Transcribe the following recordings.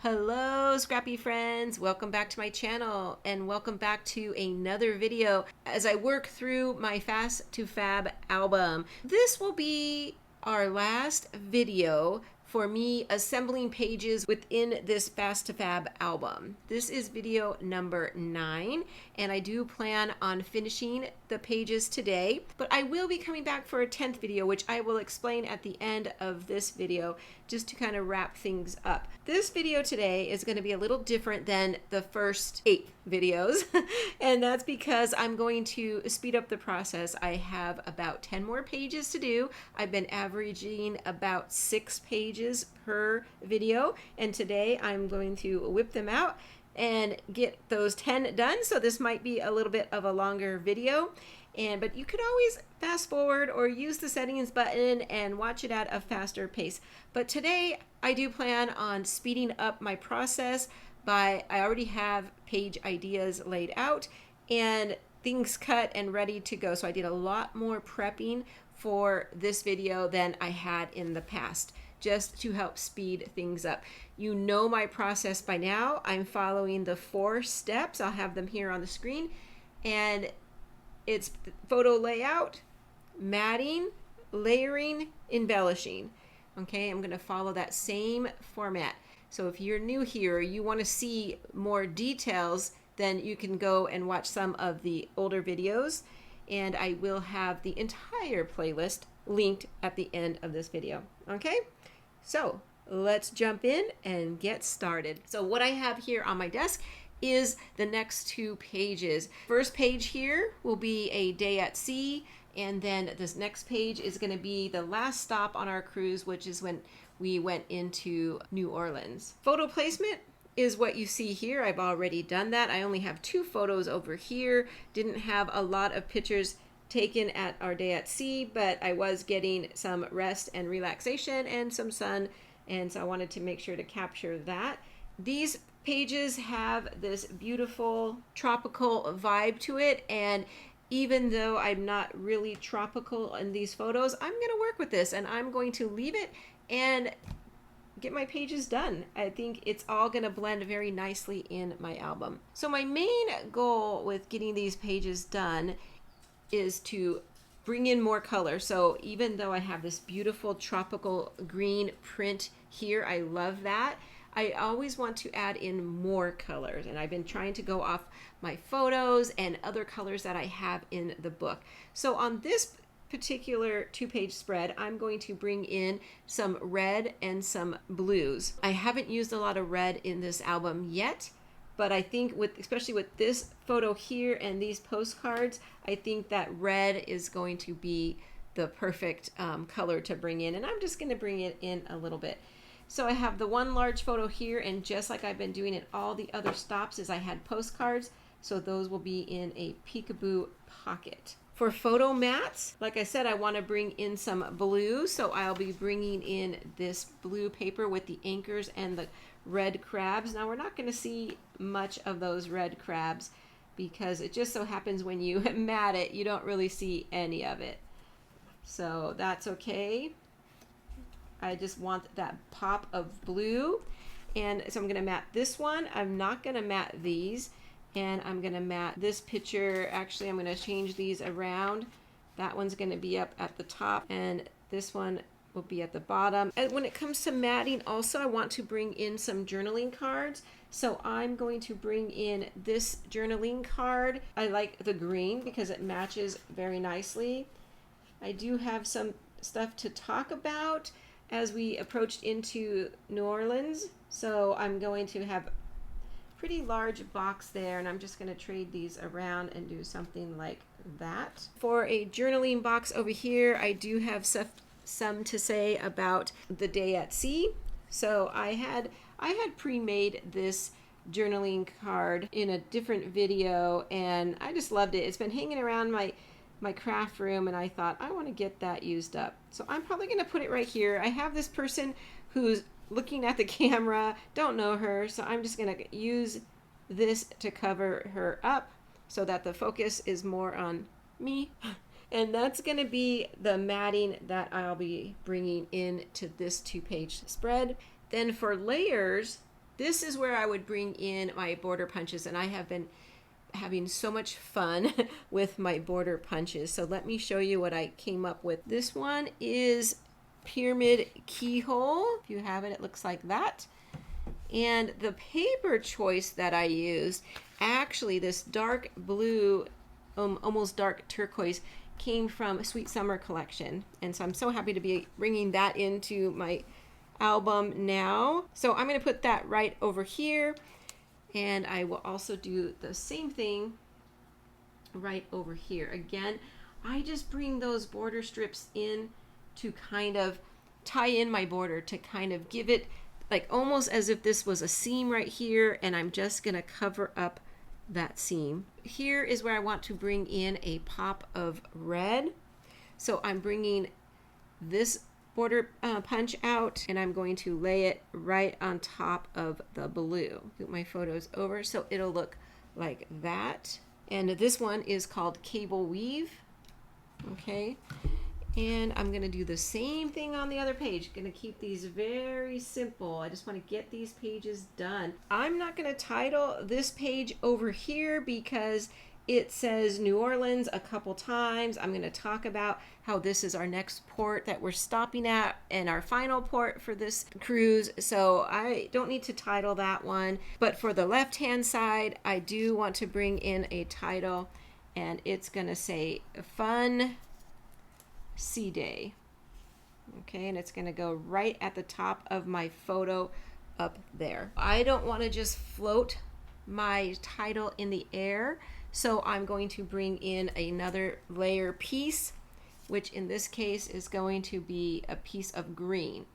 Hello scrappy friends, welcome back to my channel and welcome back to another video as I work through my Fast2Fab album. This will be our last video for me assembling pages within this Fast2Fab album. This is video number 9 and I do plan on finishing the pages today, but I will be coming back for a 10th video, which I will explain at the end of this video just to kind of wrap things up. This video today is going to be a little different than the first 8 videos and that's because I'm going to speed up the process. I have about 10 more pages to do. I've been averaging about 6 pages per video and today I'm going to whip them out and get those 10 done. So this might be a little bit of a longer video, but you could always fast forward or use the settings button and watch it at a faster pace. But today I do plan on speeding up my process I already have page ideas laid out and things cut and ready to go. So I did a lot more prepping for this video than I had in the past, just to help speed things up. You know my process by now. I'm following the 4 steps. I'll have them here on the screen, and it's photo layout, matting, layering, embellishing. Okay, I'm gonna follow that same format. So if you're new here, you wanna see more details, then you can go and watch some of the older videos, and I will have the entire playlist linked at the end of this video, okay? So let's jump in and get started. So what I have here on my desk is the next 2 pages. First page here will be a day at sea, and then this next page is going to be the last stop on our cruise, which is when we went into New Orleans. Photo placement is what you see here. I've already done that. I only have 2 photos over here. Didn't have a lot of pictures taken at our day at sea, but I was getting some rest and relaxation and some sun, and so I wanted to make sure to capture that. These pages have this beautiful tropical vibe to it, and even though I'm not really tropical in these photos, I'm going to work with this and I'm going to leave it and get my pages done. I think it's all going to blend very nicely in my album. So my main goal with getting these pages done is to bring in more color. So even though I have this beautiful tropical green print here, I love that, I always want to add in more colors, and I've been trying to go off my photos and other colors that I have in the book. So on this particular 2-page spread, I'm going to bring in some red and some blues. I haven't used a lot of red in this album yet, but I think especially with this photo here and these postcards, I think that red is going to be the perfect color to bring in, and I'm just going to bring it in a little bit. So I have the one large photo here, and just like I've been doing at all the other stops is I had postcards, so those will be in a peekaboo pocket. For photo mats, like I said, I want to bring in some blue, so I'll be bringing in this blue paper with the anchors and the red crabs. Now we're not going to see much of those red crabs because it just so happens when you mat it, you don't really see any of it. So that's okay. I just want that pop of blue, and so I'm going to mat this one. I'm not going to mat these, and I'm going to mat this picture. Actually, I'm going to change these around. That one's going to be up at the top, and this one will be at the bottom. And when it comes to matting, also I want to bring in some journaling cards. So I'm going to bring in this journaling card. I like the green because it matches very nicely. I do have some stuff to talk about as we approached into New Orleans, so I'm going to have a pretty large box there, and I'm just going to trade these around and do something like that. For a journaling box over here, I do have some to say about the day at sea. So I had pre-made this journaling card in a different video, and I just loved it. It's been hanging around my craft room, and I thought I want to get that used up. So I'm probably going to put it right here. I have this person who's looking at the camera, don't know her, so I'm just going to use this to cover her up so that the focus is more on me. And that's going to be the matting that I'll be bringing into this 2-page spread. Then for layers, This is where I would bring in my border punches, and I have been having so much fun with my border punches. So let me show you what I came up with. This one is pyramid keyhole. If you have it, it looks like that. And the paper choice that I used, actually this dark blue, almost dark turquoise, came from Sweet Summer collection. And so I'm so happy to be bringing that into my album now. So I'm going to put that right over here. And I will also do the same thing right over here. Again, I just bring those border strips in to kind of tie in my border, to kind of give it like almost as if this was a seam right here, and I'm just going to cover up that seam. Here is where I want to bring in a pop of red. So I'm bringing this border punch out, and I'm going to lay it right on top of the blue. Put my photos over so it'll look like that. And this one is called Cable Weave. Okay, and I'm going to do the same thing on the other page. Going to keep these very simple. I just want to get these pages done. I'm not going to title this page over here because it says New Orleans a couple times. I'm going to talk about how this is our next port that we're stopping at and our final port for this cruise. So I don't need to title that one. But for the left-hand side, I do want to bring in a title, and it's going to say Fun Sea Day. Okay, and it's going to go right at the top of my photo up there. I don't want to just float my title in the air. So I'm going to bring in another layer piece, which in this case is going to be a piece of green.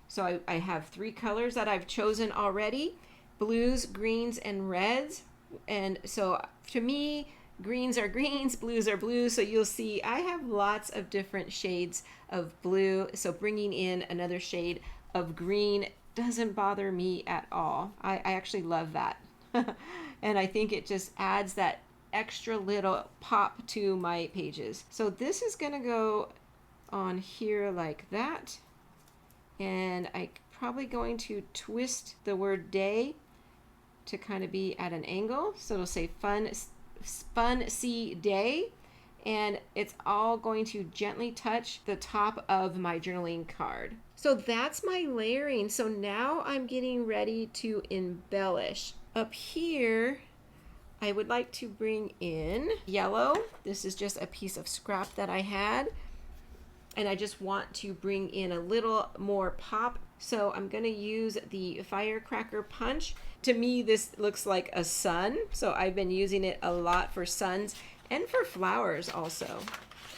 So I have 3 colors that I've chosen already: blues, greens, and reds. And so to me, greens are greens, blues are blues. So you'll see I have lots of different shades of blue. So bringing in another shade of green doesn't bother me at all. I actually love that. And I think it just adds that extra little pop to my pages. So this is going to go on here like that, and I'm probably going to twist the word day to kind of be at an angle, so it'll say Fun Sea Day, and it's all going to gently touch the top of my journaling card. So that's my layering. So now I'm getting ready to embellish. Up here I would like to bring in yellow. This is just a piece of scrap that I had, and I just want to bring in a little more pop. So I'm going to use the firecracker punch. To me, this looks like a sun, so I've been using it a lot for suns and for flowers also.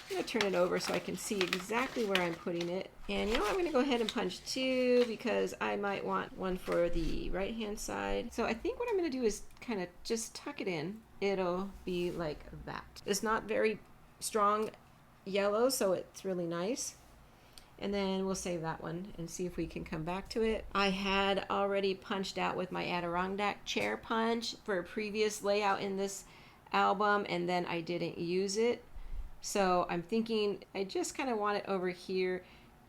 I'm going to turn it over so I can see exactly where I'm putting it. And you know, I'm going to go ahead and punch 2 because I might want one for the right hand side. So I think what I'm going to do is kind of just tuck it in. It'll be like that. It's not very strong yellow, so it's really nice. And then we'll save that one and see if we can come back to it. I had already punched out with my Adirondack chair punch for a previous layout in this album, and then I didn't use it. So I'm thinking I just kind of want it over here,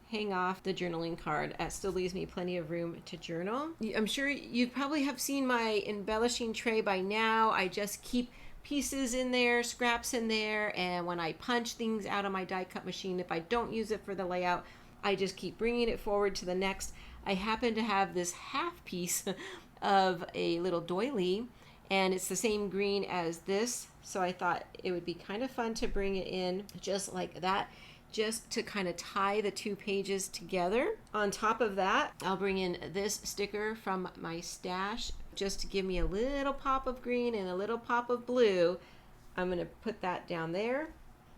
hang off the journaling card. That still leaves me plenty of room to journal. I'm sure you probably have seen my embellishing tray by now. I just keep pieces in there, scraps in there, and when I punch things out of my die cut machine, if I don't use it for the layout, I just keep bringing it forward to the next. I happen to have this half piece of a little doily, and it's the same green as this, so I thought it would be kind of fun to bring it in just like that, just to kind of tie the 2 pages together. On top of that, I'll bring in this sticker from my stash just to give me a little pop of green and a little pop of blue. I'm going to put that down there.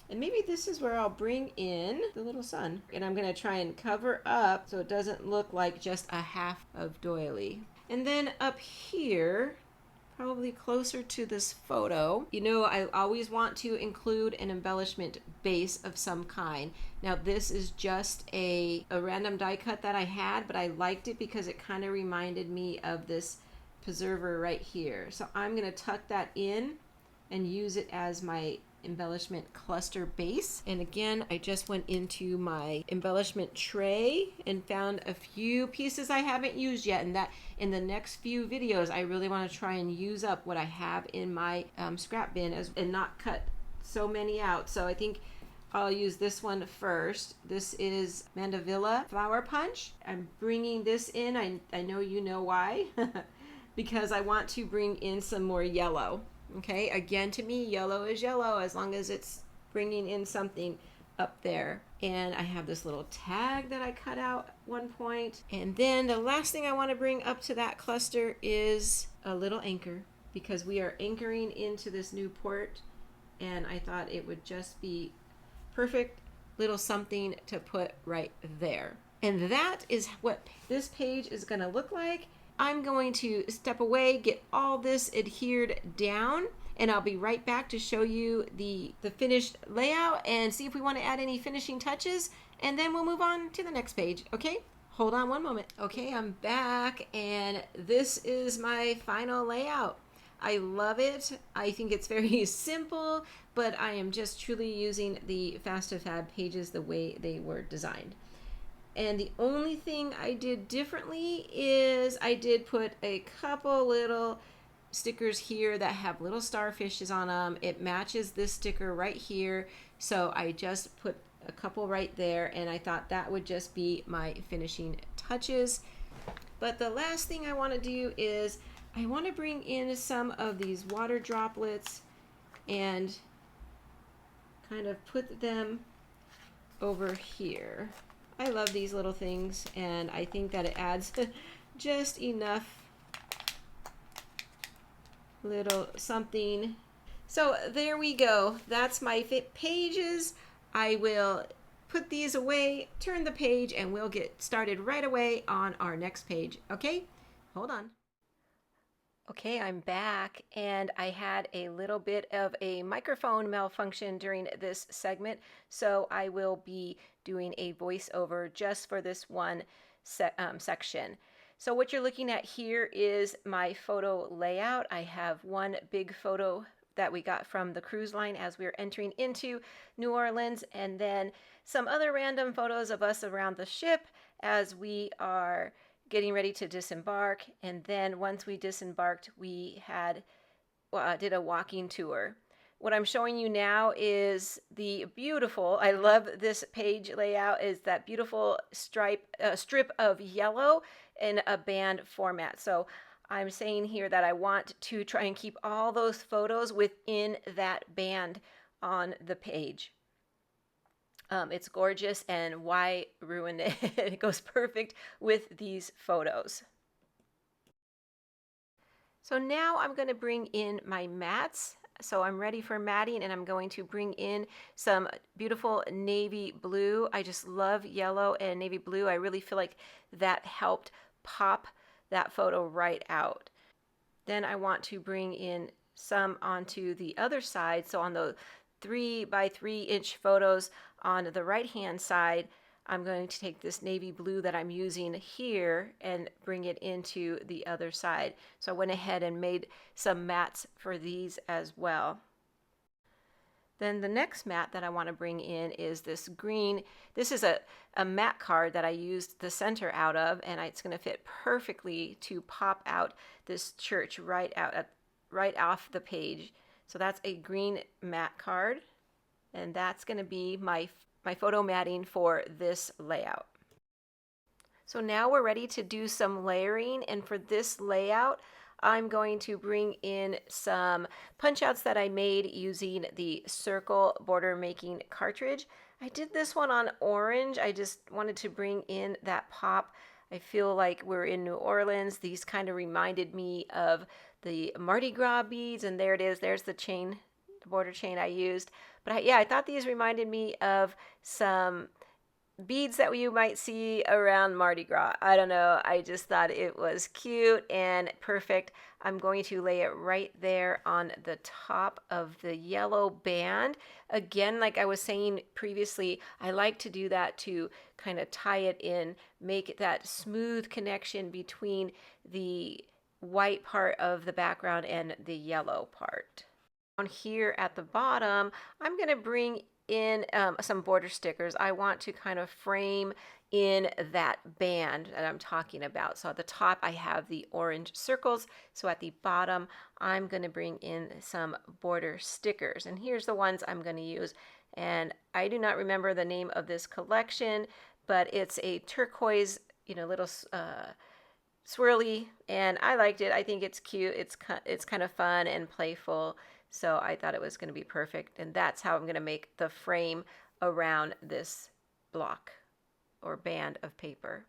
And maybe this is where I'll bring in the little sun. And I'm going to try and cover up so it doesn't look like just a half of doily. And then up here, probably closer to this photo, you know, I always want to include an embellishment base of some kind. Now this is just a random die cut that I had, but I liked it because it kind of reminded me of this preserver right here. So I'm going to tuck that in and use it as my embellishment cluster base. And again, I just went into my embellishment tray and found a few pieces I haven't used yet, and that in the next few videos I really want to try and use up what I have in my scrap bin and not cut so many out. So I think I'll use this one first. This is Mandevilla Flower Punch. I'm bringing this in. I know you know why. Because I want to bring in some more yellow. Okay, again, to me, yellow is yellow as long as it's bringing in something up there. And I have this little tag that I cut out at one point. And then the last thing I want to bring up to that cluster is a little anchor, because we are anchoring into this new port, and I thought it would just be perfect little something to put right there. And that is what this page is going to look like. I'm going to step away, get all this adhered down, and I'll be right back to show you the finished layout and see if we want to add any finishing touches, and then we'll move on to the next page. Okay, hold on one moment. Okay, I'm back, and this is my final layout. I love it. I think it's very simple, but I am just truly using the Fast2Fab pages the way they were designed. And the only thing I did differently is I did put a couple little stickers here that have little starfishes on them. It matches this sticker right here, so I just put a couple right there, and I thought that would just be my finishing touches. But the last thing I want to do is I want to bring in some of these water droplets and kind of put them over here. I love these little things, and I think that it adds just enough little something. So there we go. That's my pages. I will put these away, turn the page, and we'll get started right away on our next page. Okay, hold on. Okay, I'm back, and I had a little bit of a microphone malfunction during this segment, so I will be doing a voiceover just for this one section. So what you're looking at here is my photo layout. I have one big photo that we got from the cruise line as we were entering into New Orleans, and then some other random photos of us around the ship as we are getting ready to disembark. And then once we disembarked, we did a walking tour. What I'm showing you now is the beautiful, I love this page layout, is that beautiful strip of yellow in a band format. So I'm saying here that I want to try and keep all those photos within that band on the page. It's gorgeous, and why ruin it? It goes perfect with these photos. So now I'm going to bring in my mats. So I'm ready for matting, and I'm going to bring in some beautiful navy blue. I just love yellow and navy blue. I really feel like that helped pop that photo right out. Then I want to bring in some onto the other side. So on the 3 by 3 inch photos on the right hand side, I'm going to take this navy blue that I'm using here and bring it into the other side. So I went ahead and made some mats for these as well. Then the next mat that I want to bring in is this green. This is a mat card that I used the center out of, and it's going to fit perfectly to pop out this church right off the page. So that's a green mat card, and that's going to be my photo matting for this layout. So now we're ready to do some layering, and for this layout I'm going to bring in some punch outs that I made using the circle border making cartridge. I did this one on orange. I just wanted to bring in that pop. I feel like we're in New Orleans. These kind of reminded me of the Mardi Gras beads, and there it is. There's the chain, the border chain I used. But I thought these reminded me of some beads that you might see around Mardi Gras. I don't know. I just thought it was cute and perfect. I'm going to lay it right there on the top of the yellow band. Again, like I was saying previously, I like to do that to kind of tie it in, make that smooth connection between the white part of the background and the yellow part. Down here at the bottom, I'm going to bring in some border stickers. I want to kind of frame in that band that I'm talking about. So at the top, I have the orange circles. So at the bottom, I'm going to bring in some border stickers. And here's the ones I'm going to use. And I do not remember the name of this collection, but it's a turquoise, little swirly, and I liked it. I think it's cute. It's kind of fun and playful. So I thought it was going to be perfect. And that's how I'm going to make the frame around this block or band of paper.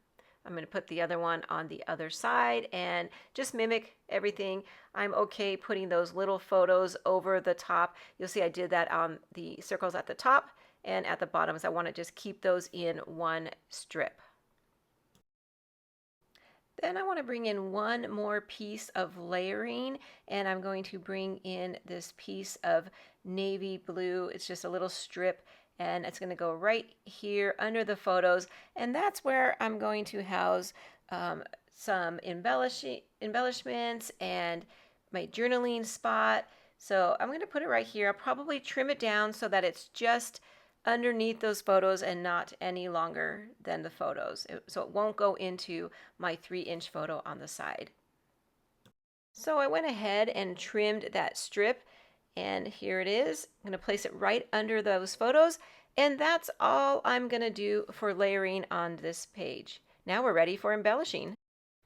I'm going to put the other one on the other side and just mimic everything. I'm okay putting those little photos over the top. You'll see I did that on the circles at the top and at the bottom, so I want to just keep those in one strip. Then I want to bring in one more piece of layering, and I'm going to bring in this piece of navy blue. It's just a little strip, and it's going to go right here under the photos, and that's where I'm going to house some embellishments and my journaling spot. So I'm going to put it right here. I'll probably trim it down so that it's just underneath those photos and not any longer than the photos. So it won't go into my 3-inch photo on the side. So I went ahead and trimmed that strip, and here it is. I'm going to place it right under those photos, and that's all I'm going to do for layering on this page. Now we're ready for embellishing.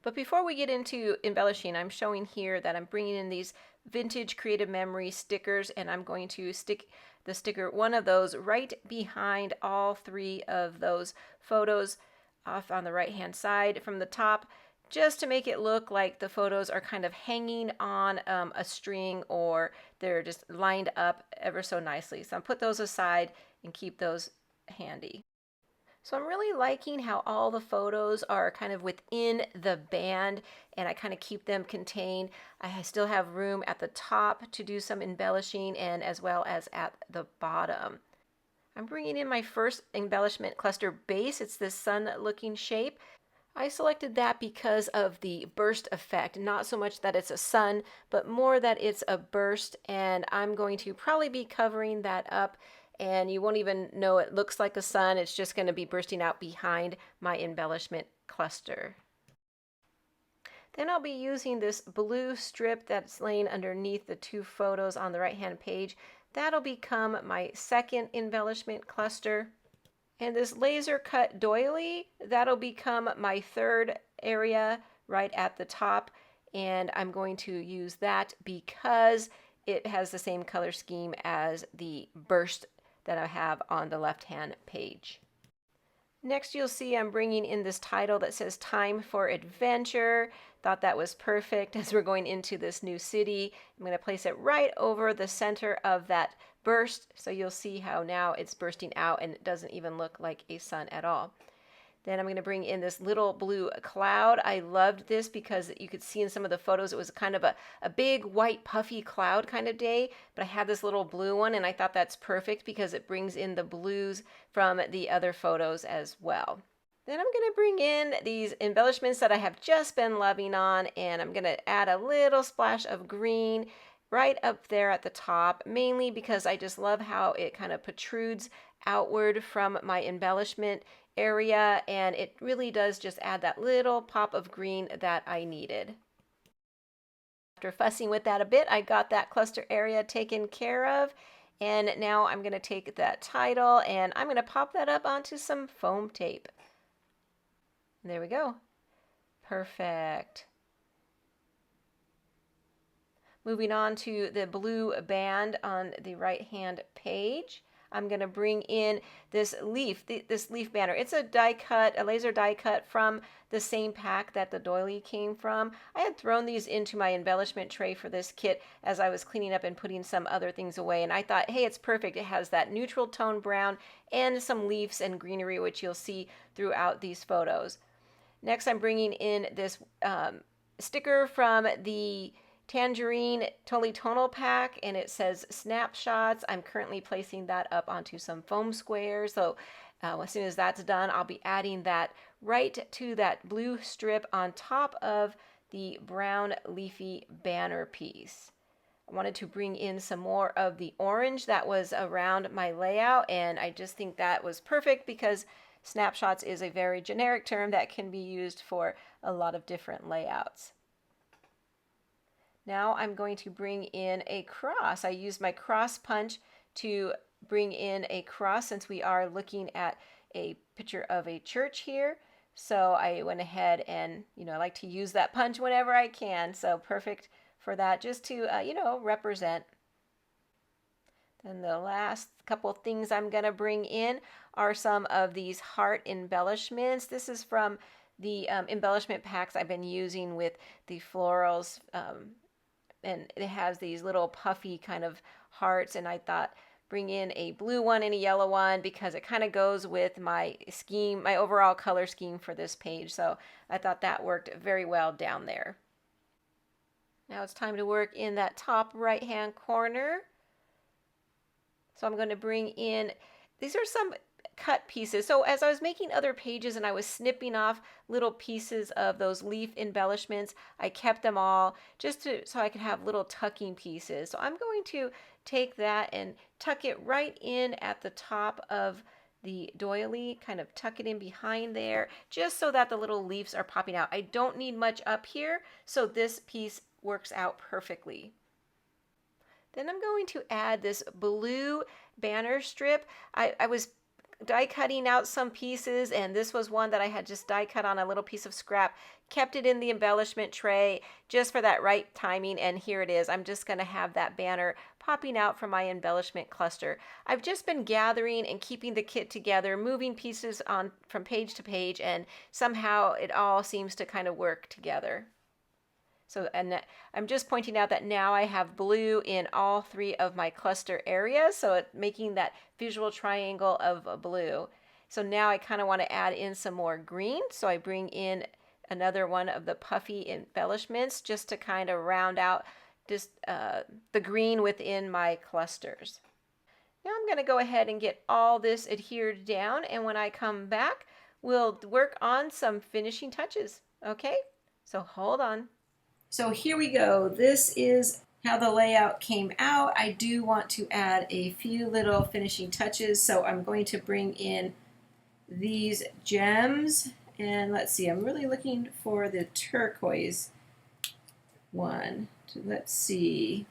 But before we get into embellishing, I'm showing here that I'm bringing in these vintage creative memory stickers, and I'm going to stick the sticker, one of those, right behind all 3 of those photos off on the right hand side from the top, just to make it look like the photos are kind of hanging on a string, or they're just lined up ever so nicely. So I'll put those aside and keep those handy. So I'm really liking how all the photos are kind of within the band, and I kind of keep them contained. I still have room at the top to do some embellishing, and as well as at the bottom. I'm bringing in my first embellishment cluster base. It's this sun-looking shape. I selected that because of the burst effect, not so much that it's a sun, but more that it's a burst, and I'm going to probably be covering that up, and you won't even know it looks like a sun. It's just going to be bursting out behind my embellishment cluster. Then I'll be using this blue strip that's laying underneath the 2 photos on the right-hand page. That'll become my second embellishment cluster. And this laser cut doily, that'll become my 3rd area right at the top. And I'm going to use that because it has the same color scheme as the burst that I have on the left-hand page. Next, you'll see I'm bringing in this title that says Time for Adventure. Thought that was perfect as we're going into this new city. I'm going to place it right over the center of that burst, so you'll see how now it's bursting out and it doesn't even look like a sun at all. Then I'm going to bring in this little blue cloud. I loved this because you could see in some of the photos it was kind of a big white puffy cloud kind of day, but I had this little blue one, and I thought that's perfect because it brings in the blues from the other photos as well. Then I'm going to bring in these embellishments that I have just been loving on, and I'm going to add a little splash of green right up there at the top, mainly because I just love how it kind of protrudes outward from my embellishment area, and it really does just add that little pop of green that I needed. After fussing with that a bit, I got that cluster area taken care of, and now I'm going to take that title and I'm going to pop that up onto some foam tape. There we go. Perfect. Moving on to the blue band on the right-hand page, I'm going to bring in this leaf banner. It's a die cut, a laser die cut from the same pack that the doily came from. I had thrown these into my embellishment tray for this kit as I was cleaning up and putting some other things away, and I thought, hey, it's perfect. It has that neutral tone brown and some leaves and greenery, which you'll see throughout these photos. Next, I'm bringing in this sticker from the Tangerine Totally Tonal pack, and it says snapshots. I'm currently placing that up onto some foam squares, so as soon as that's done, I'll be adding that right to that blue strip on top of the brown leafy banner piece. I wanted to bring in some more of the orange that was around my layout, and I just think that was perfect because snapshots is a very generic term that can be used for a lot of different layouts. Now I'm going to bring in a cross. I used my cross punch to bring in a cross since we are looking at a picture of a church here. So I went ahead and, I like to use that punch whenever I can. So perfect for that, just to, represent. Then the last couple things I'm going to bring in are some of these heart embellishments. This is from the embellishment packs I've been using with the florals. And it has these little puffy kind of hearts, and I thought bring in a blue one and a yellow one because it kind of goes with my scheme, my overall color scheme for this page. So I thought that worked very well down there. Now it's time to work in that top right hand corner. So I'm going to bring in, these are some cut pieces. So as I was making other pages and I was snipping off little pieces of those leaf embellishments, I kept them all just so I could have little tucking pieces. So I'm going to take that and tuck it right in at the top of the doily, kind of tuck it in behind there, just so that the little leaves are popping out. I don't need much up here, so this piece works out perfectly. Then I'm going to add this blue banner strip. I was die cutting out some pieces, and this was one that I had just die cut on a little piece of scrap, kept it in the embellishment tray just for that right timing, and here it is. I'm just going to have that banner popping out from my embellishment cluster. I've just been gathering and keeping the kit together, moving pieces on from page to page, and somehow it all seems to kind of work together. So, and I'm just pointing out that now I have blue in all three of my cluster areas, so it's making that visual triangle of blue. So now I kind of want to add in some more green, so I bring in another one of the puffy embellishments just to kind of round out just the green within my clusters. Now I'm going to go ahead and get all this adhered down, and when I come back, we'll work on some finishing touches. Okay, so hold on. So here we go. This is how the layout came out. I do want to add a few little finishing touches, so I'm going to bring in these gems, and let's see, I'm really looking for the turquoise one. So let's see,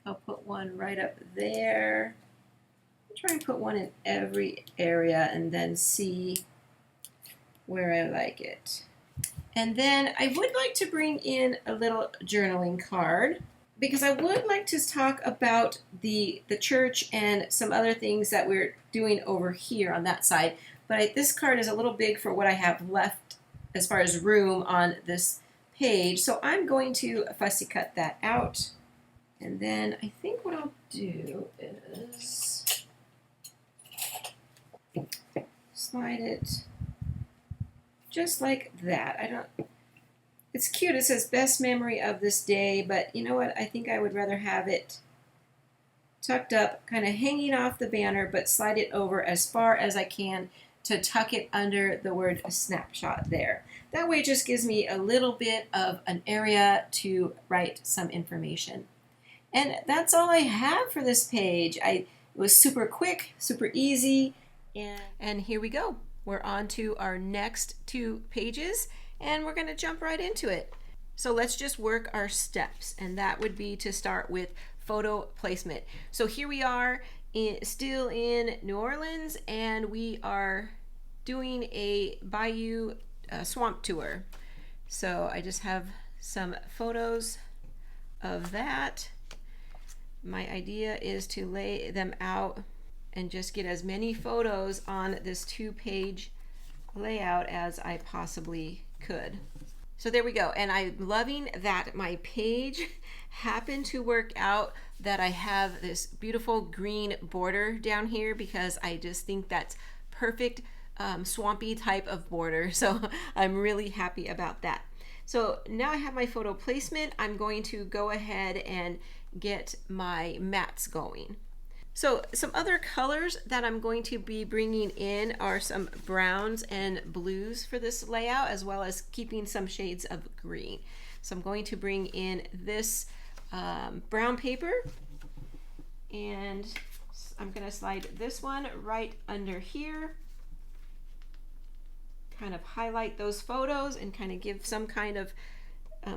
I'll put one right up there. I'll try and put one in every area and then see where I like it. And then I would like to bring in a little journaling card because I would like to talk about the church and some other things that we're doing over here on that side. But this card is a little big for what I have left as far as room on this page. So I'm going to fussy cut that out. And then I think what I'll do is slide it just like that. It's cute. It says best memory of this day, but you know what? I think I would rather have it tucked up, kind of hanging off the banner, but slide it over as far as I can to tuck it under the word snapshot there. That way it just gives me a little bit of an area to write some information. And that's all I have for this page. It was super quick, super easy, and here we go. We're on to our next two pages, and we're going to jump right into it. So let's just work our steps, and that would be to start with photo placement. So here we are still in New Orleans, and we are doing a bayou swamp tour. So I just have some photos of that. My idea is to lay them out and just get as many photos on this 2-page layout as I possibly could. So there we go, and I'm loving that my page happened to work out that I have this beautiful green border down here because I just think that's perfect swampy type of border, so I'm really happy about that. So now I have my photo placement. I'm going to go ahead and get my mats going. So some other colors that I'm going to be bringing in are some browns and blues for this layout, as well as keeping some shades of green. So I'm going to bring in this brown paper, and I'm going to slide this one right under here, kind of highlight those photos and kind of give some kind of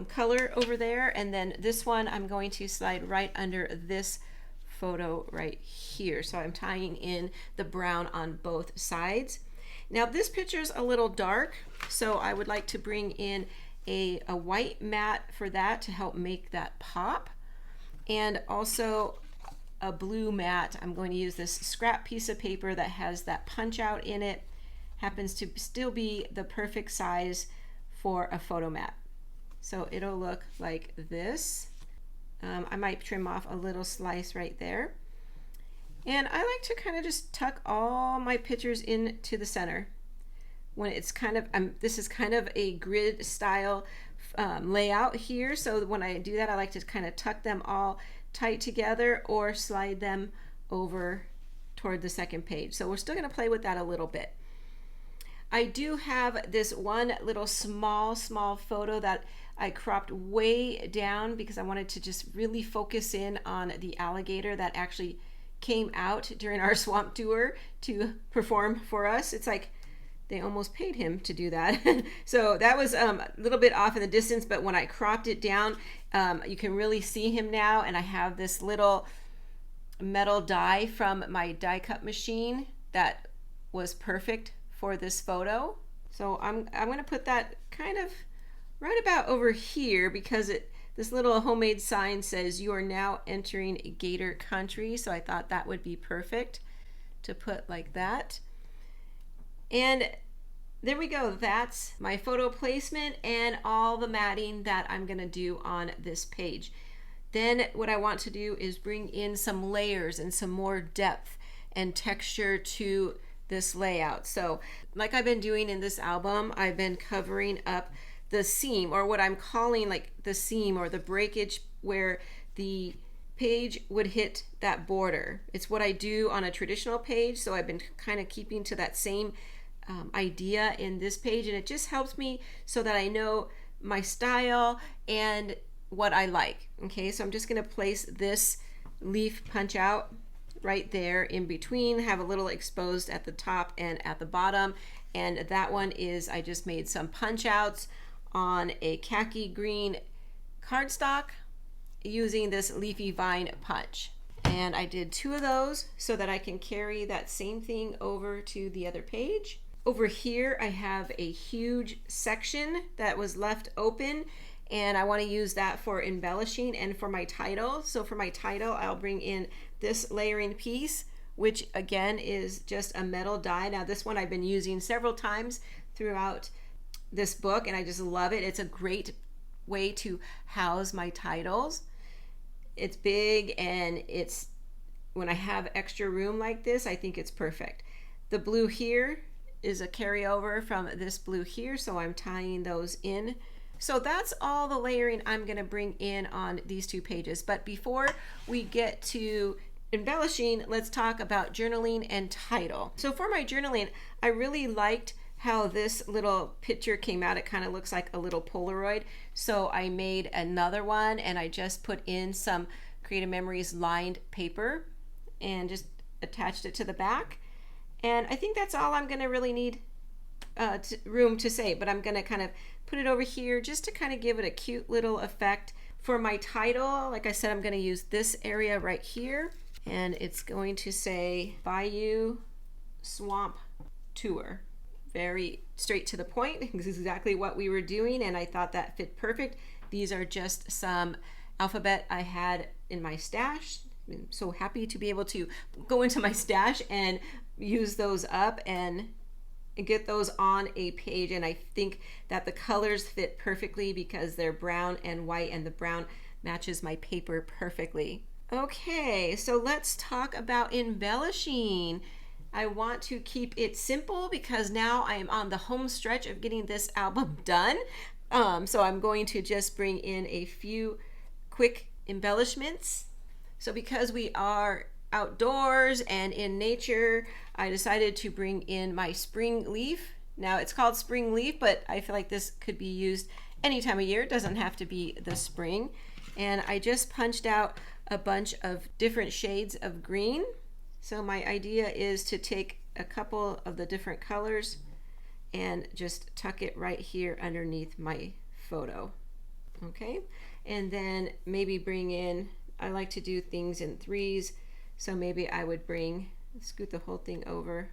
color over there. And then this one I'm going to slide right under this photo right here. So I'm tying in the brown on both sides. Now this picture's a little dark, so I would like to bring in a white mat for that to help make that pop, and also a blue mat. I'm going to use this scrap piece of paper that has that punch out in it. Happens to still be the perfect size for a photo mat. So it'll look like this. I might trim off a little slice right there. And I like to kind of just tuck all my pictures into the center. When it's kind of, this is kind of a grid style layout here. So when I do that, I like to kind of tuck them all tight together or slide them over toward the second page. So we're still going to play with that a little bit. I do have this one little small photo that I cropped way down because I wanted to just really focus in on the alligator that actually came out during our swamp tour to perform for us. It's like they almost paid him to do that. So that was a little bit off in the distance, but when I cropped it down, you can really see him now. And I have this little metal die from my die cut machine that was perfect for this photo. So I'm going to put that kind of right about over here because this little homemade sign says you are now entering gator country. So I thought that would be perfect to put like that. And there we go. That's my photo placement and all the matting that I'm going to do on this page. Then what I want to do is bring in some layers and some more depth and texture to this layout. So like I've been doing in this album, I've been covering up the seam, or what I'm calling like the seam or the breakage where the page would hit that border. It's what I do on a traditional page, so I've been kind of keeping to that same idea in this page, and it just helps me so that I know my style and what I like. Okay, so I'm just going to place this leaf punch out right there in between, have a little exposed at the top and at the bottom, and that one is, I just made some punch outs on a khaki green cardstock using this leafy vine punch. And I did 2 of those so that I can carry that same thing over to the other page. Over here I have a huge section that was left open, and I want to use that for embellishing and for my title. So for my title, I'll bring in this layering piece, which again is just a metal die. Now this one I've been using several times throughout this book, and I just love it. It's a great way to house my titles. It's big, and it's, when I have extra room like this, I think it's perfect. The blue here is a carryover from this blue here, so I'm tying those in. So that's all the layering I'm going to bring in on these 2 pages. But before we get to embellishing, let's talk about journaling and title. So for my journaling, I really liked how this little picture came out. It kind of looks like a little Polaroid. So I made another one, and I just put in some Creative Memories lined paper and just attached it to the back. And I think that's all I'm going to really need room to say, but I'm going to kind of put it over here just to kind of give it a cute little effect. For my title, like I said, I'm going to use this area right here, and it's going to say Bayou Swamp Tour. Very straight to the point. This is exactly what we were doing, and I thought that fit perfect. These are just some alphabet I had in my stash. I'm so happy to be able to go into my stash and use those up and get those on a page. And I think that the colors fit perfectly because they're brown and white, and the brown matches my paper perfectly. Okay, so let's talk about embellishing. I want to keep it simple because now I am on the home stretch of getting this album done. So I'm going to just bring in a few quick embellishments. So because we are outdoors and in nature, I decided to bring in my spring leaf. Now it's called spring leaf, but I feel like this could be used any time of year. It doesn't have to be the spring. And I just punched out a bunch of different shades of green. So my idea is to take a couple of the different colors and just tuck it right here underneath my photo. Okay, and then maybe bring in, I like to do things in threes, so maybe I would scoot the whole thing over,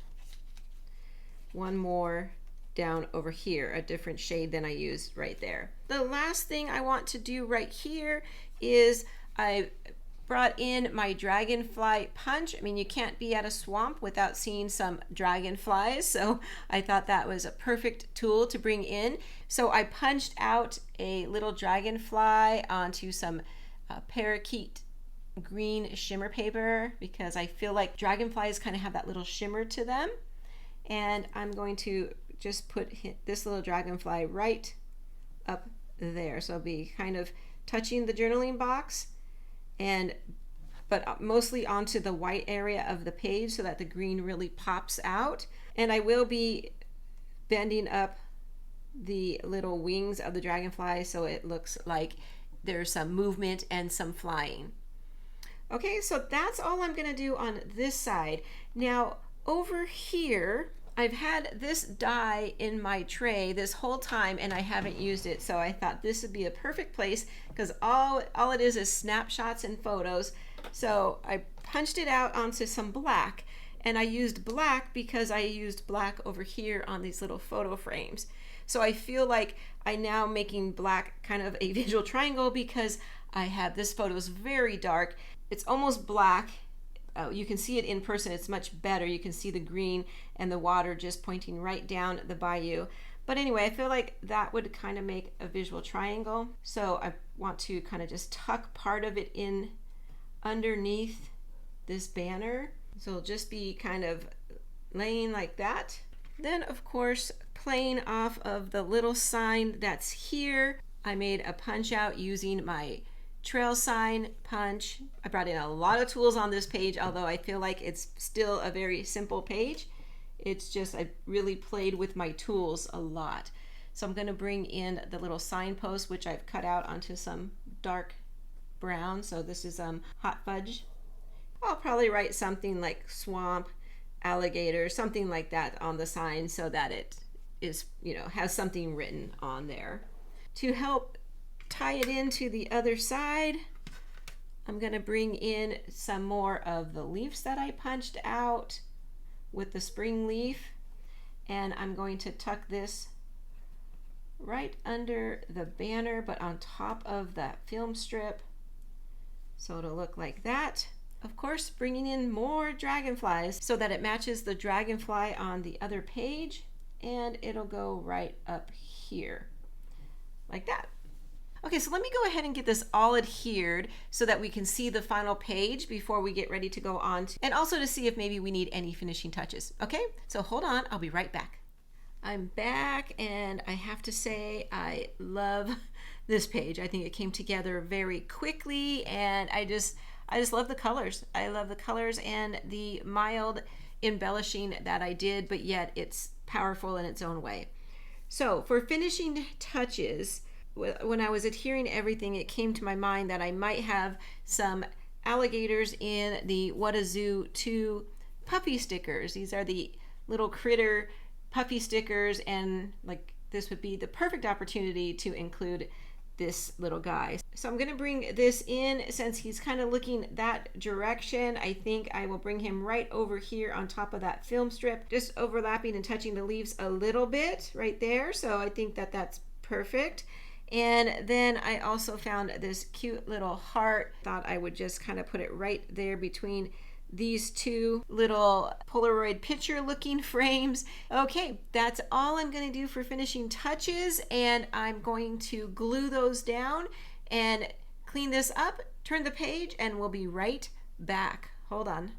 one more down over here, a different shade than I used right there. The last thing I want to do right here is I brought in my dragonfly punch. I mean, you can't be at a swamp without seeing some dragonflies, so I thought that was a perfect tool to bring in. So I punched out a little dragonfly onto some parakeet green shimmer paper because I feel like dragonflies kind of have that little shimmer to them. And I'm going to just put this little dragonfly right up there. So I'll be kind of touching the journaling box, but mostly onto the white area of the page so that the green really pops out. And I will be bending up the little wings of the dragonfly so it looks like there's some movement and some flying. Okay, so that's all I'm gonna do on this side. Now over here, I've had this die in my tray this whole time and I haven't used it, so I thought this would be a perfect place because all it is snapshots and photos. So I punched it out onto some black, and I used black because I used black over here on these little photo frames. So I feel like I'm now making black kind of a visual triangle because I have this photo is very dark. It's almost black. You can see it in person, it's much better. You can see the green and the water just pointing right down the bayou. But anyway, I feel like that would kind of make a visual triangle. So I want to kind of just tuck part of it in underneath this banner. So it'll just be kind of laying like that. Then of course, playing off of the little sign that's here, I made a punch out using my trail sign punch. I brought in a lot of tools on this page, although I feel like it's still a very simple page. It's just I really played with my tools a lot. So I'm going to bring in the little signpost, which I've cut out onto some dark brown. So this is hot fudge. I'll probably write something like swamp, alligator, something like that on the sign so that it is, has something written on there. To help tie it into the other side, I'm going to bring in some more of the leaves that I punched out with the spring leaf, and I'm going to tuck this right under the banner but on top of that film strip so it'll look like that. Of course, bringing in more dragonflies so that it matches the dragonfly on the other page, and it'll go right up here like that. Okay, so let me go ahead and get this all adhered so that we can see the final page before we get ready to go on and also to see if maybe we need any finishing touches. Okay, so hold on, I'll be right back. I'm back, and I have to say I love this page. I think it came together very quickly, and I just love the colors. I love the colors and the mild embellishing that I did, but yet it's powerful in its own way. So for finishing touches, when I was adhering everything, it came to my mind that I might have some alligators in the What a Zoo 2 puppy stickers. These are the little critter puppy stickers, and like this would be the perfect opportunity to include this little guy. So I'm going to bring this in since he's kind of looking that direction. I think I will bring him right over here on top of that film strip, just overlapping and touching the leaves a little bit right there. So I think that that's perfect. And then I also found this cute little heart. Thought I would just kind of put it right there between these two little Polaroid picture looking frames. Okay, that's all I'm going to do for finishing touches, and I'm going to glue those down and clean this up, turn the page, and we'll be right back. Hold on.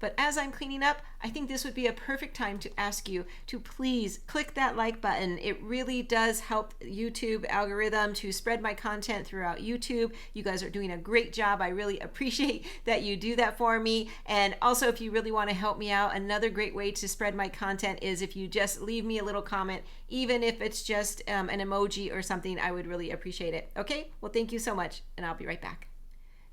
But as I'm cleaning up, I think this would be a perfect time to ask you to please click that like button. It really does help YouTube algorithm to spread my content throughout YouTube. You guys are doing a great job. I really appreciate that you do that for me. And also, if you really want to help me out, another great way to spread my content is if you just leave me a little comment, even if it's just an emoji or something. I would really appreciate it. Okay, well, thank you so much, and I'll be right back.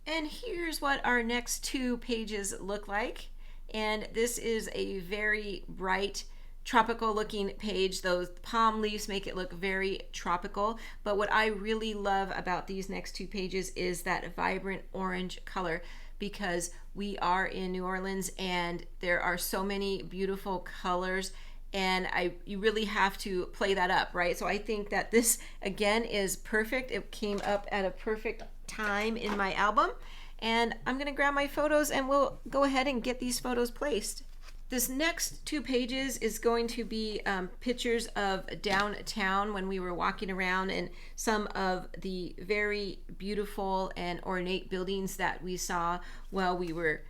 And here's what our next 2 pages look like. And this is a very bright tropical looking page. Those palm leaves make it look very tropical. But what I really love about these next 2 pages is that vibrant orange color, because we are in New Orleans and there are so many beautiful colors, and you really have to play that up, right? So I think that this again is perfect. It came up at a perfect time in my album, and I'm gonna grab my photos and we'll go ahead and get these photos placed. This next 2 pages is going to be pictures of downtown when we were walking around, and some of the very beautiful and ornate buildings that we saw while we were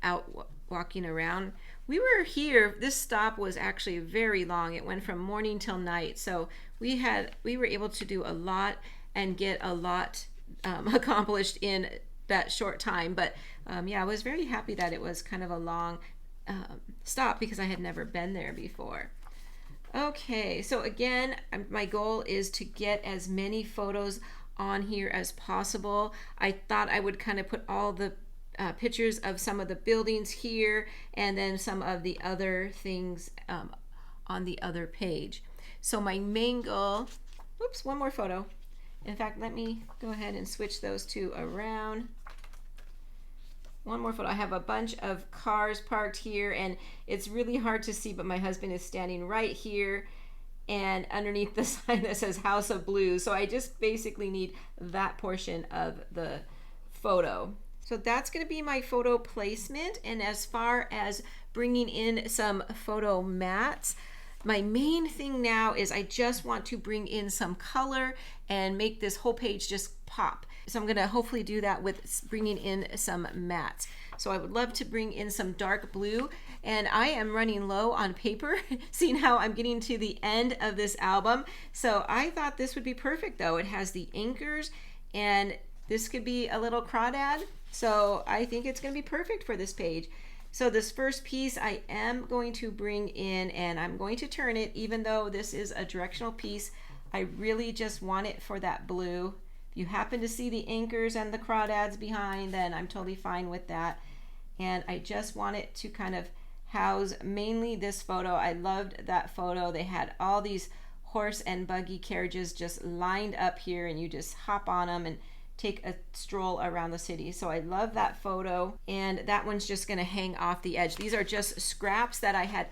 out walking around. We were here, this stop was actually very long. It went from morning till night. So we were able to do a lot and get a lot accomplished in that short time. But yeah, I was very happy that it was kind of a long stop because I had never been there before. Okay, so again, my goal is to get as many photos on here as possible. I thought I would kind of put all the pictures of some of the buildings here and then some of the other things on the other page. So my main goal, oops, one more photo. In fact, let me go ahead and switch those 2 around. One more photo. I have a bunch of cars parked here and it's really hard to see, but my husband is standing right here and underneath the sign that says House of Blues. So I just basically need that portion of the photo. So that's going to be my photo placement. And as far as bringing in some photo mats, my main thing now is I just want to bring in some color and make this whole page just pop. So I'm going to hopefully do that with bringing in some mats. So I would love to bring in some dark blue, and I am running low on paper, seeing how I'm getting to the end of this album. So I thought this would be perfect though. It has the anchors and this could be a little crawdad. So I think it's going to be perfect for this page. So this first piece I am going to bring in and I'm going to turn it, even though this is a directional piece. I really just want it for that blue. If you happen to see the anchors and the crawdads behind, then I'm totally fine with that. And I just want it to kind of house mainly this photo. I loved that photo. They had all these horse and buggy carriages just lined up here, and you just hop on them and take a stroll around the city. So I love that photo, and that one's just going to hang off the edge. These are just scraps that I had.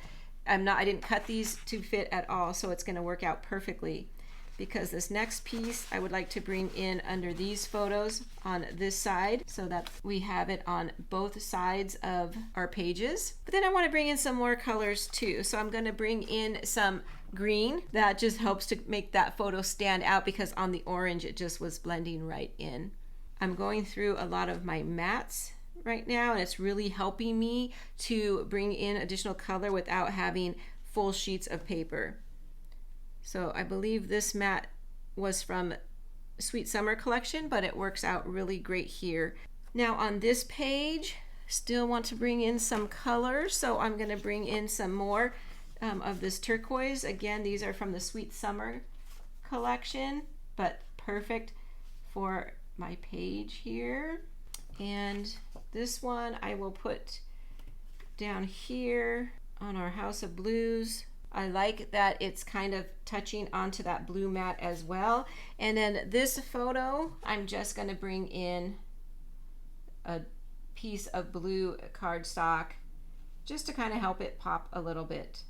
I didn't cut these to fit at all, so it's going to work out perfectly. Because this next piece I would like to bring in under these photos on this side so that we have it on both sides of our pages. But then I want to bring in some more colors too. So I'm going to bring in some green. That just helps to make that photo stand out, because on the orange it just was blending right in. I'm going through a lot of my mats right now, and it's really helping me to bring in additional color without having full sheets of paper. So I believe this mat was from Sweet Summer collection, but it works out really great here. Now on this page, still want to bring in some colors, so I'm going to bring in some more of this turquoise. Again, these are from the Sweet Summer collection, but perfect for my page here. And this one I will put down here on our House of Blues. I like that it's kind of touching onto that blue mat as well. And then this photo, I'm just going to bring in a piece of blue cardstock just to kind of help it pop a little bit.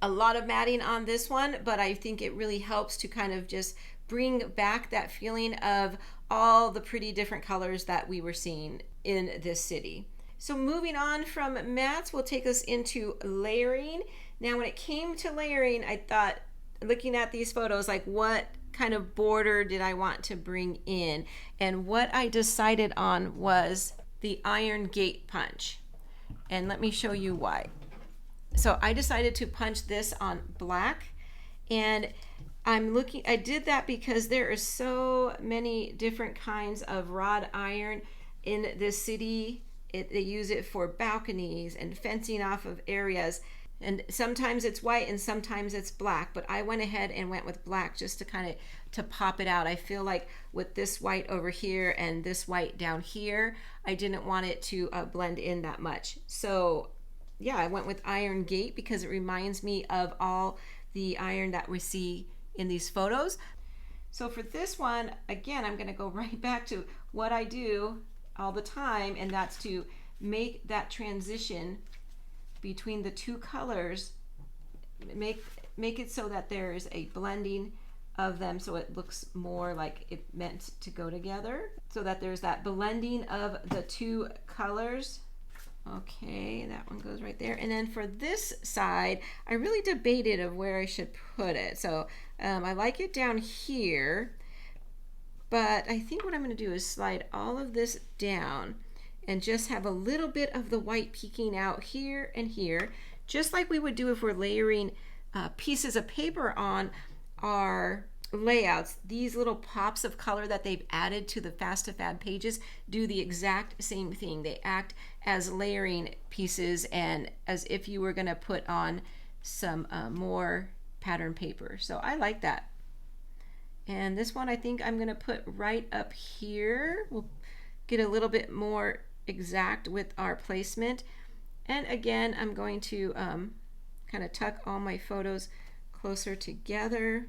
A lot of matting on this one, but I think it really helps to kind of just bring back that feeling of all the pretty different colors that we were seeing in this city. So moving on from mats will take us into layering. Now when it came to layering, I thought, looking at these photos, like what kind of border did I want to bring in? And what I decided on was the iron gate punch. and let me show you why. So I decided to punch this on black, and I did that because there are so many different kinds of wrought iron in this city. They use it for balconies and fencing off of areas. And sometimes it's white and sometimes it's black, but I went ahead and went with black just to kind of to pop it out. I feel like with this white over here and this white down here, I didn't want it to blend in that much. So yeah, I went with iron gate because it reminds me of all the iron that we see in these photos. So for this one, again, I'm going to go right back to what I do all the time, and that's to make that transition between the two colors, make it so that there is a blending of them so it looks more like it meant to go together, so that there's that blending of the two colors. Okay, that one goes right there. And then for this side, I really debated of where I should put it. So I like it down here, but I think what I'm going to do is slide all of this down and just have a little bit of the white peeking out here and here, just like we would do if we're layering pieces of paper on our layouts. These little pops of color that they've added to the Fast2Fab pages do the exact same thing. They act as layering pieces and as if you were going to put on some more pattern paper. So I like that. And this one I think I'm going to put right up here. We'll get a little bit more exact with our placement. And again, I'm going to kind of tuck all my photos closer together.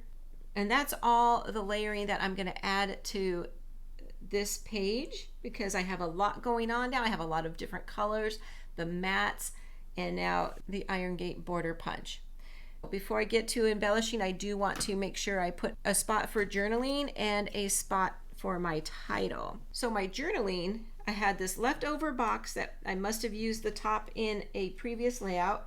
And that's all the layering that I'm going to add to this page because I have a lot going on now. I have a lot of different colors, the mattes, and now the iron gate border punch. Before I get to embellishing, I do want to make sure I put a spot for journaling and a spot for my title. So my journaling, I had this leftover box that I must have used the top in a previous layout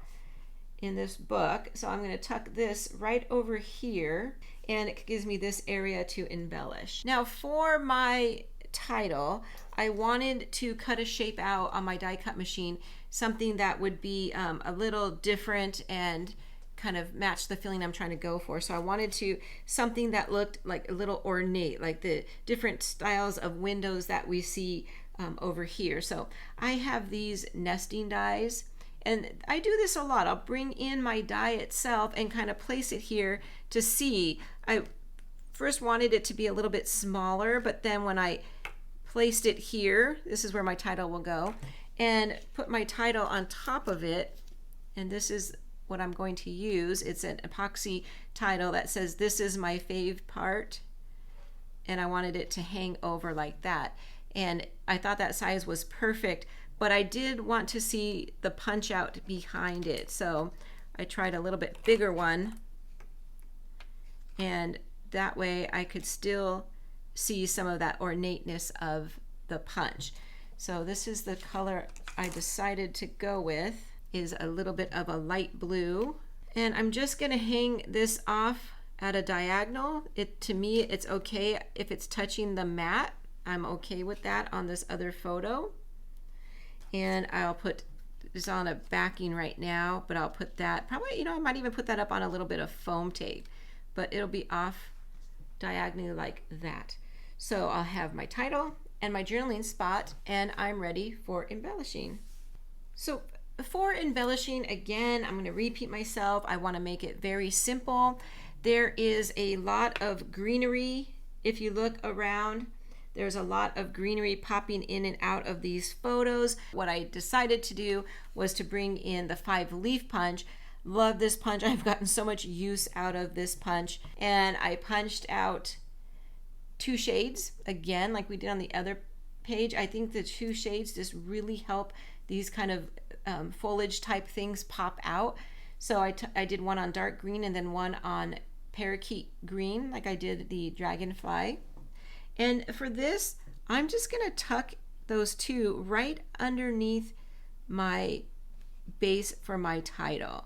in this book. So I'm going to tuck this right over here, and it gives me this area to embellish. Now for my title, I wanted to cut a shape out on my die cut machine, something that would be a little different and kind of match the feeling I'm trying to go for. So I wanted to something that looked like a little ornate, like the different styles of windows that we see over here. So I have these nesting dies, and I do this a lot. I'll bring in my die itself and kind of place it here to see. I first wanted it to be a little bit smaller, but then when I placed it here, this is where my title will go, and put my title on top of it, and this is what I'm going to use. It's an epoxy title that says this is my fave part, and I wanted it to hang over like that. And I thought that size was perfect, but I did want to see the punch out behind it. So I tried a little bit bigger one, and that way I could still see some of that ornateness of the punch. So this is the color I decided to go with, is a little bit of a light blue. And I'm just gonna hang this off at a diagonal. To me, it's okay if it's touching the mat. I'm okay with that on this other photo. And I'll put this on a backing right now, but I'll put that, probably, I might even put that up on a little bit of foam tape, but it'll be off diagonally like that. So I'll have my title and my journaling spot, and I'm ready for embellishing. So for embellishing, again, I'm going to repeat myself. I want to make it very simple. There is a lot of greenery. If you look around, there's a lot of greenery popping in and out of these photos. What I decided to do was to bring in the 5-leaf punch. Love this punch. I've gotten so much use out of this punch. And I punched out 2 shades, again, like we did on the other page. I think the 2 shades just really help these kind of foliage type things pop out. So I did one on dark green and then one on parakeet green, like I did the dragonfly. And for this, I'm just gonna tuck those 2 right underneath my base for my title,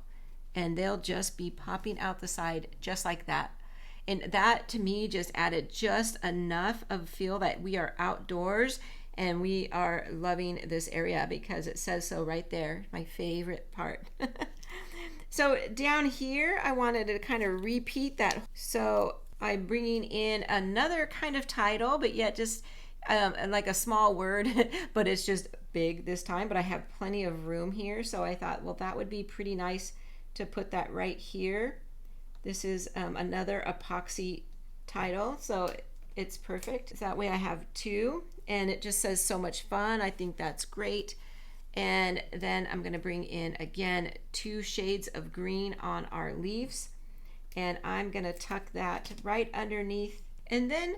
and they'll just be popping out the side just like that. And that to me just added just enough of feel that we are outdoors and we are loving this area because it says so right there, my favorite part. So down here, I wanted to kind of repeat that. So I'm bringing in another kind of title, but yet just like a small word, but it's just big this time, but I have plenty of room here. So I thought, well, that would be pretty nice to put that right here. This is another epoxy title, so it's perfect. That way I have two, and it just says so much fun. I think that's great. And then I'm going to bring in again 2 shades of green on our leaves, and I'm going to tuck that right underneath. And then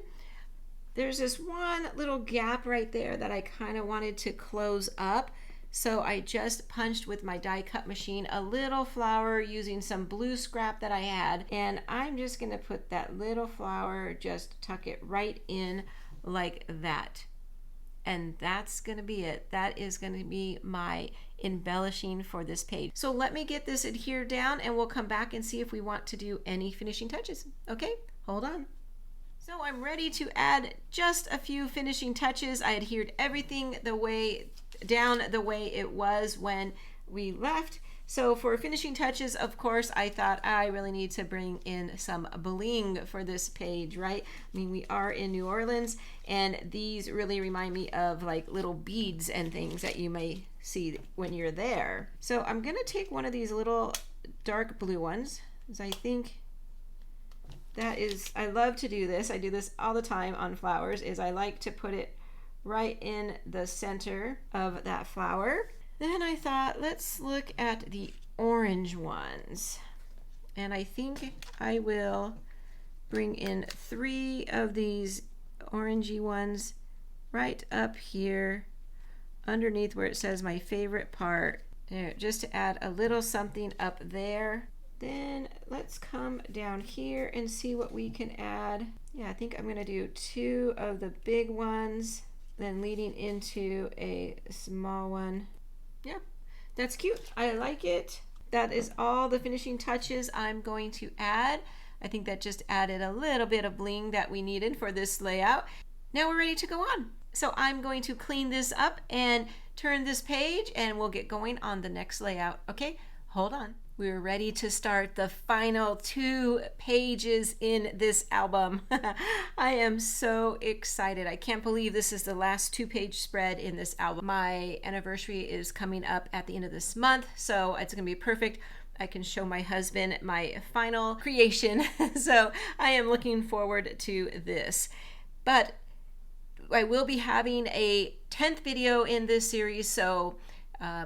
there's this one little gap right there that I kind of wanted to close up. So I just punched with my die cut machine a little flower using some blue scrap that I had, and I'm just going to put that little flower, just tuck it right in like that. And that's going to be it. That is going to be my embellishing for this page. So let me get this adhered down, and we'll come back and see if we want to do any finishing touches. Okay, hold on. So I'm ready to add just a few finishing touches. I adhered everything the way it was when we left. So for finishing touches, of course, I thought I really need to bring in some bling for this page, right? I mean, we are in New Orleans, and these really remind me of like little beads and things that you may see when you're there. So I'm gonna take one of these little dark blue ones, because I think that is, I love to do this. I do this all the time on flowers, is I like to put it right in the center of that flower. Then I thought, let's look at the orange ones. And I think I will bring in 3 of these orangey ones right up here underneath where it says my favorite part. There, just to add a little something up there. Then let's come down here and see what we can add. Yeah, I think I'm gonna do 2 of the big ones, then leading into a small one. Yeah, that's cute. I like it. That is all the finishing touches I'm going to add. I think that just added a little bit of bling that we needed for this layout. Now we're ready to go on. So I'm going to clean this up and turn this page, and we'll get going on the next layout. Okay, hold on. We're ready to start the final 2 pages in this album. I am so excited. I can't believe this is the last 2-page spread in this album. My anniversary is coming up at the end of this month, so it's gonna be perfect. I can show my husband my final creation. So I am looking forward to this. But I will be having a 10th video in this series, so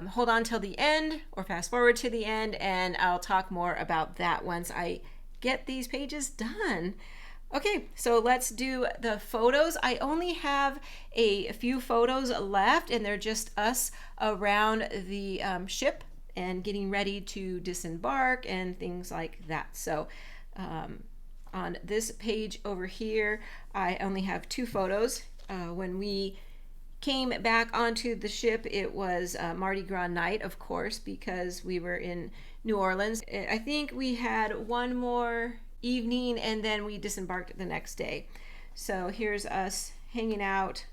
hold on till the end, or fast forward to the end, and I'll talk more about that once I get these pages done. Okay, so let's do the photos. I only have a few photos left, and they're just us around the ship and getting ready to disembark and things like that. So on this page over here, I only have 2 photos. When we came back onto the ship, it was Mardi Gras night, of course, because we were in New Orleans. I think we had one more evening, and then we disembarked the next day. So here's us hanging out,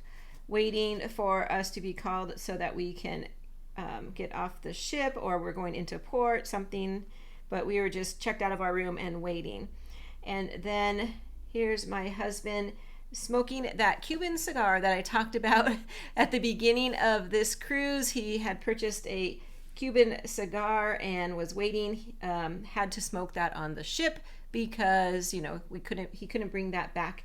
waiting for us to be called so that we can get off the ship, or we're going into port, something, but we were just checked out of our room and waiting. And then here's my husband smoking that Cuban cigar that I talked about at the beginning of this cruise. He had purchased a Cuban cigar and was waiting, had to smoke that on the ship because, you know, he couldn't bring that back.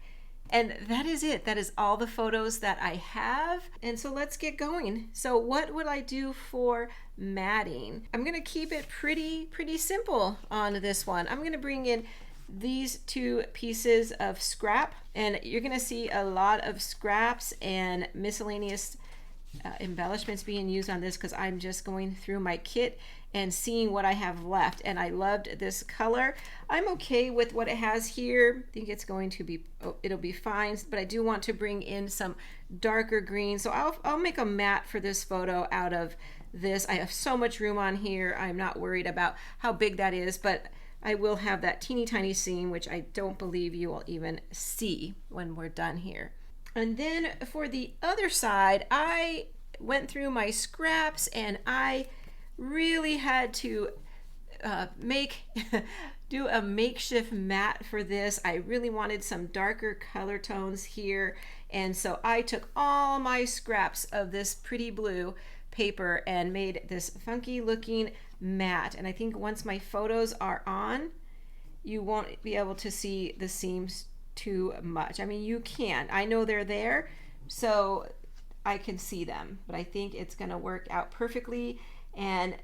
And that is it. That is all the photos that I have. And so let's get going. So what would I do for matting? I'm gonna keep it pretty simple on this one. I'm gonna bring in these 2 pieces of scrap, and you're gonna see a lot of scraps and miscellaneous embellishments being used on this, because I'm just going through my kit and seeing what I have left. And I loved this color. I'm okay with what it has here. I think it's going to be, it'll be fine, but I do want to bring in some darker green. So I'll make a matte for this photo out of this. I have so much room on here. I'm not worried about how big that is, but I will have that teeny tiny seam, which I don't believe you will even see when we're done here. And then for the other side, I went through my scraps and I really had to do a makeshift mat for this. I really wanted some darker color tones here, and so I took all my scraps of this pretty blue paper and made this funky looking mat. And I think once my photos are on, you won't be able to see the seams too much. I mean, you can. I know they're there, so I can see them, but I think it's gonna work out perfectly. And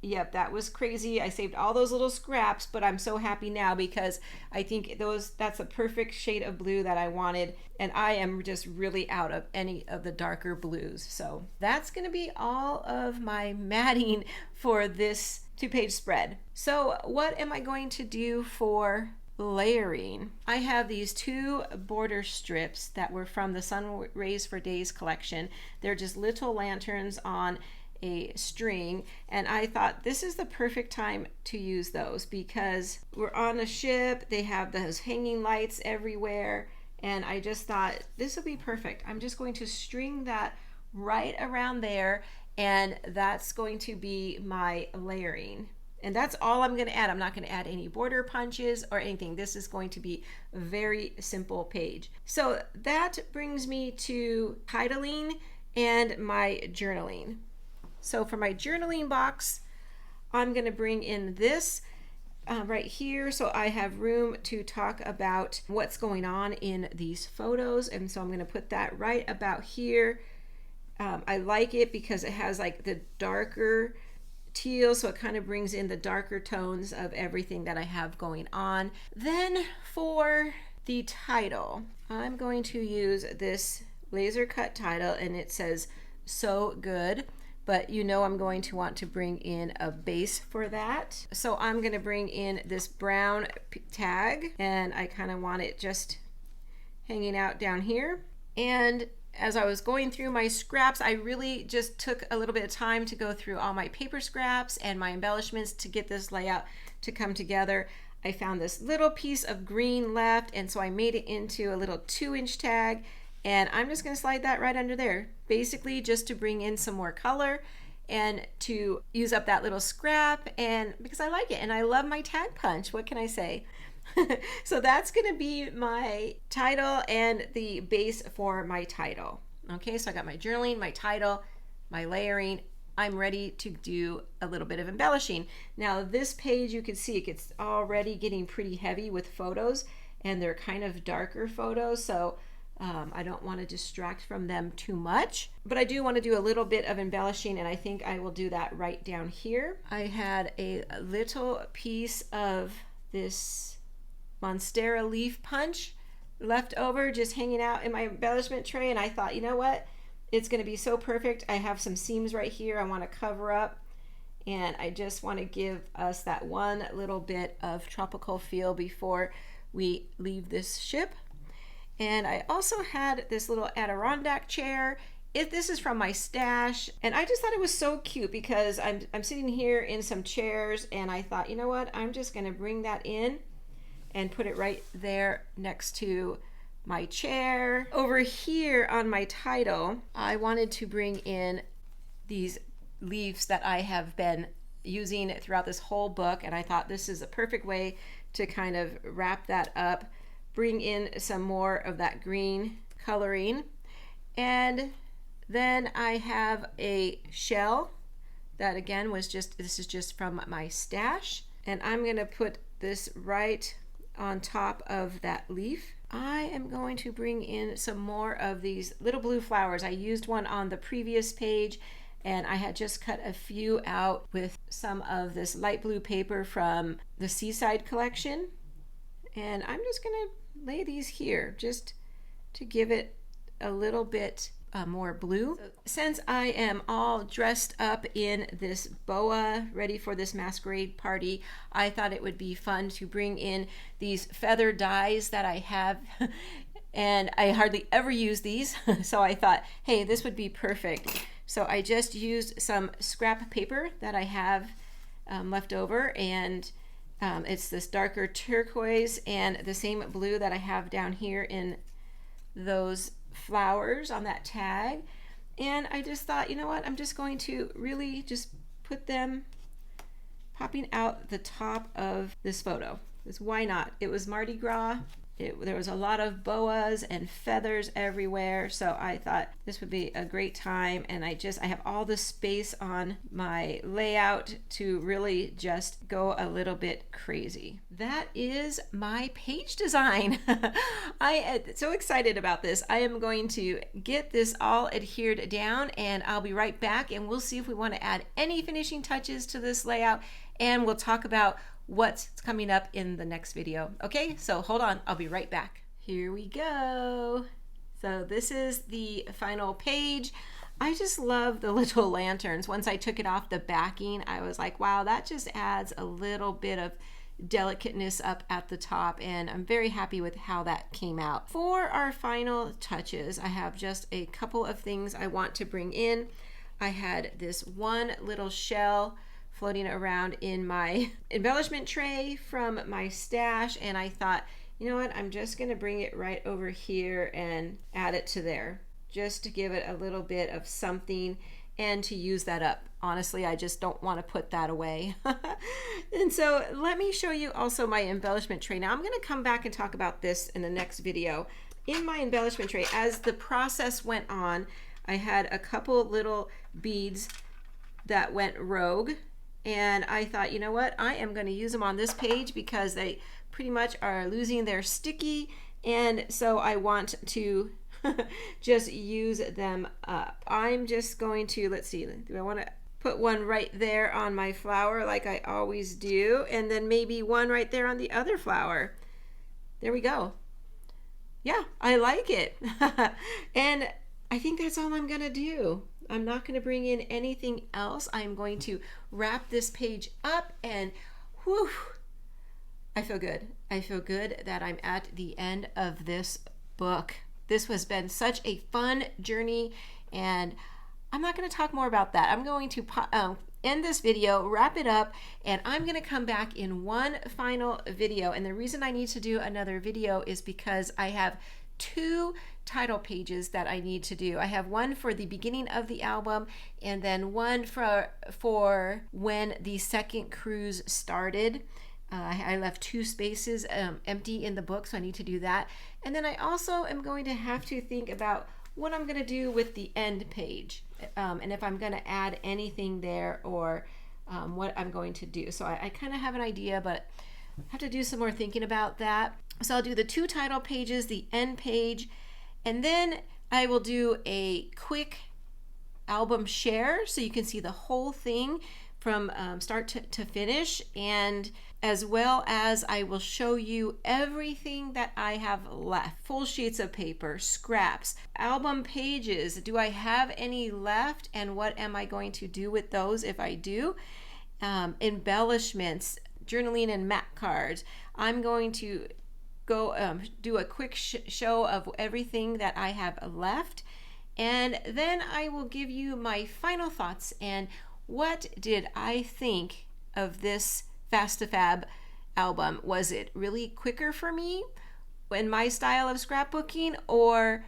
yep, that was crazy. I saved all those little scraps, but I'm so happy now because I think that's a perfect shade of blue that I wanted, and I am just really out of any of the darker blues. So that's gonna be all of my matting for this 2-page spread. So what am I going to do for layering? I have these 2 border strips that were from the Sun Rays for Days collection. They're just little lanterns on a string, and I thought this is the perfect time to use those because we're on a ship. They have those hanging lights everywhere, and I just thought this will be perfect. I'm just going to string that right around there, and that's going to be my layering. And that's all I'm going to add. I'm not going to add any border punches or anything. This is going to be a very simple page. So that brings me to titling and my journaling. So for my journaling box, I'm going to bring in this right here, so I have room to talk about what's going on in these photos. And so I'm going to put that right about here. I like it because it has like the darker teal, so it kind of brings in the darker tones of everything that I have going on. Then for the title, I'm going to use this laser cut title, and it says "So Good." But you know I'm going to want to bring in a base for that. So I'm going to bring in this brown tag, and I kind of want it just hanging out down here. And as I was going through my scraps, I really just took a little bit of time to go through all my paper scraps and my embellishments to get this layout to come together. I found this little piece of green left, and so I made it into a little 2-inch tag. And I'm just going to slide that right under there, basically just to bring in some more color and to use up that little scrap, and because I like it and I love my tag punch. What can I say? So that's going to be my title and the base for my title. Okay, so I got my journaling, my title, my layering. I'm ready to do a little bit of embellishing. Now this page, you can see it gets already getting pretty heavy with photos, and they're kind of darker photos, so I don't want to distract from them too much, but I do want to do a little bit of embellishing, and I think I will do that right down here. I had a little piece of this Monstera leaf punch left over, just hanging out in my embellishment tray, and I thought, you know what? It's going to be so perfect. I have some seams right here I want to cover up, and I just want to give us that one little bit of tropical feel before we leave this ship. And I also had this little Adirondack chair. This is from my stash, and I just thought it was so cute because I'm sitting here in some chairs, and I thought, you know what, I'm just going to bring that in and put it right there next to my chair. Over here on my title, I wanted to bring in these leaves that I have been using throughout this whole book, and I thought this is a perfect way to kind of wrap that up, bring in some more of that green coloring. And then I have a shell that again was this is just from my stash, and I'm going to put this right on top of that leaf. I am going to bring in some more of these little blue flowers. I used one on the previous page, and I had just cut a few out with some of this light blue paper from the Seaside collection, and I'm just going to lay these here just to give it a little bit more blue. Since I am all dressed up in this boa ready for this masquerade party, I thought it would be fun to bring in these feather dies that I have and I hardly ever use these, so I thought, hey, this would be perfect. So I just used some scrap paper that I have left over, and it's this darker turquoise and the same blue that I have down here in those flowers on that tag. And I just thought, you know what, I'm just going to really just put them popping out the top of this photo. Because why not? It was Mardi Gras. There was a lot of boas and feathers everywhere, so I thought this would be a great time, and I have all the space on my layout to really just go a little bit crazy. That is my page design. I am so excited about this. I am going to get this all adhered down, and I'll be right back, and we'll see if we want to add any finishing touches to this layout, and we'll talk about what's coming up in the next video. Okay, so hold on, I'll be right back. Here we go. So this is the final page. I just love the little lanterns. Once I took it off the backing, I was like, wow, that just adds a little bit of delicateness up at the top, and I'm very happy with how that came out. For our final touches, I have just a couple of things I want to bring in. I had this one little shell floating around in my embellishment tray from my stash, and I thought, you know what, I'm just going to bring it right over here and add it to there, just to give it a little bit of something and to use that up. Honestly, I just don't want to put that away. And so let me show you also my embellishment tray. Now I'm going to come back and talk about this in the next video. In my embellishment tray, as the process went on, I had a couple little beads that went rogue. And I thought, you know what, I am going to use them on this page because they pretty much are losing their sticky. And so I want to just use them up. I'm just going to, let's see, do I want to put one right there on my flower like I always do? And then maybe one right there on the other flower. There we go. Yeah, I like it. And I think that's all I'm going to do. I'm not going to bring in anything else. I'm going to wrap this page up, and whew, I feel good. I feel good that I'm at the end of this book. This has been such a fun journey, and I'm not going to talk more about that. I'm going to end this video, wrap it up, and I'm going to come back in one final video. And the reason I need to do another video is because I have 2 title pages that I need to do. I have one for the beginning of the album, and then one for when the second cruise started. I left 2 spaces empty in the book, so I need to do that. And then I also am going to have to think about what I'm going to do with the end page, and if I'm going to add anything there, or what I'm going to do. So I kind of have an idea, but I have to do some more thinking about that. So I'll do the 2 title pages, the end page, and then I will do a quick album share so you can see the whole thing from start to finish, and as well as I will show you everything that I have left. Full sheets of paper, scraps, album pages. Do I have any left, and what am I going to do with those if I do? Embellishments, journaling and map cards. I'm going to go do a quick show of everything that I have left, and then I will give you my final thoughts and what did I think of this Fast2Fab album. Was it really quicker for me in my style of scrapbooking or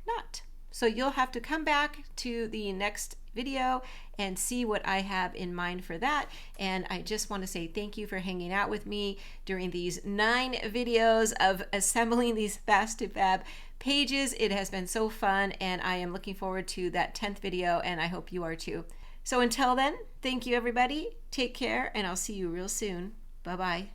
not? So you'll have to come back to the next video and see what I have in mind for that. And I just want to say thank you for hanging out with me during these 9 videos of assembling these Fast2Fab pages. It has been so fun, and I am looking forward to that 10th video, and I hope you are too. So until then, thank you everybody. Take care, and I'll see you real soon. Bye-bye.